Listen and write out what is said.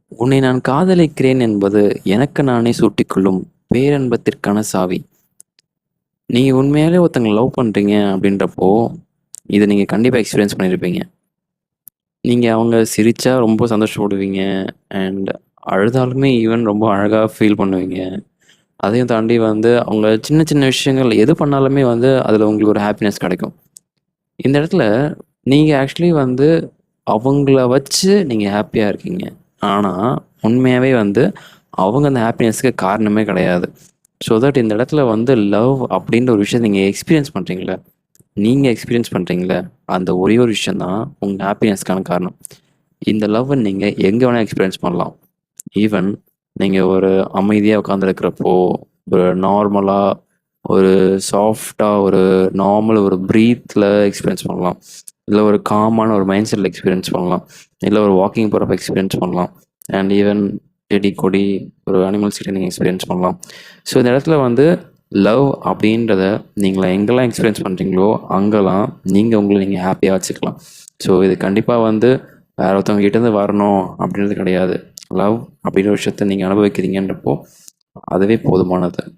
உன்னை நான் காதலிக்கிறேன் என்பது எனக்கு நானே சூட்டிக்கொள்ளும் பேரன்பத்திற்கான சாவி. நீங்க உண்மையாலே ஒருத்தங்கள லவ் பண்றீங்க அப்படின்றப்போ, இத நீங்க கண்டிப்பா எக்ஸ்பீரியன்ஸ் பண்ணியிருப்பீங்க. நீங்க அவங்க சிரிச்சா ரொம்ப சந்தோஷப்படுவீங்க. அண்ட் அழுதாலுமே ஈவன் ரொம்ப அழகா ஃபீல் பண்ணுவீங்க. அதையும் தாண்டி வந்து அவங்க சின்ன சின்ன விஷயங்கள் எது பண்ணாலுமே வந்து அதில உங்களுக்கு ஒரு ஹாப்பினஸ் கிடைக்கும். இந்த இடத்துல நீங்க ஆக்சுவலி வந்து அவங்கள வச்சு நீங்க ஹாப்பியா இருக்கீங்க. ஆனா, உண்மையாவே வந்து அவங்க அந்த ஹாப்பினஸ்க்கு காரணமே கிடையாது. ஸோ தட் இந்த இடத்துல வந்து லவ் அப்படின்ற ஒரு விஷயத்த நீங்க எக்ஸ்பீரியன்ஸ் பண்றீங்கல்ல, நீங்க எக்ஸ்பீரியன்ஸ் பண்றீங்கல்ல, அந்த ஒரே ஒரு விஷயம் தான் உங்க ஹாப்பினஸ்க்கான காரணம். இந்த லவ்வ நீங்க எங்க வேணா எக்ஸ்பீரியன்ஸ் பண்ணலாம். ஈவன் நீங்க ஒரு அமைதியா உட்கார்ந்திருக்கிறப்போ, ஒரு நார்மலா, ஒரு சாஃப்ட்டா, ஒரு நார்மல் ஒரு பிரீத்ல எக்ஸ்பீரியன்ஸ் பண்ணலாம். இல்ல ஒரு காமான ஒரு மைண்ட் செட்ல எக்ஸ்பீரியன்ஸ் பண்ணலாம். இல்ல ஒரு வாக்கிங் போறப்ப எக்ஸ்பீரியன்ஸ் பண்ணலாம். அண்ட் ஈவன் செடி, கொடி, ஒரு அனிமல்ஸ் கிட்ட நீங்க எக்ஸ்பீரியன்ஸ் பண்ணலாம். ஸோ இந்த இடத்துல வந்து லவ் அப்படின்றத நீங்க எங்கெல்லாம் எக்ஸ்பீரியன்ஸ் பண்றீங்களோ, அங்கலாம் நீங்க உங்கள நீங்க ஹாப்பியா வச்சுக்கலாம். ஸோ இது கண்டிப்பா வந்து வேற ஒருத்தவங்க கிட்டேருந்து வரணும் அப்படின்றது கிடையாது. லவ் அப்படின்ற விஷயத்த நீங்க அனுபவிக்கிறீங்கன்றப்போ, அதுவே போதுமானது.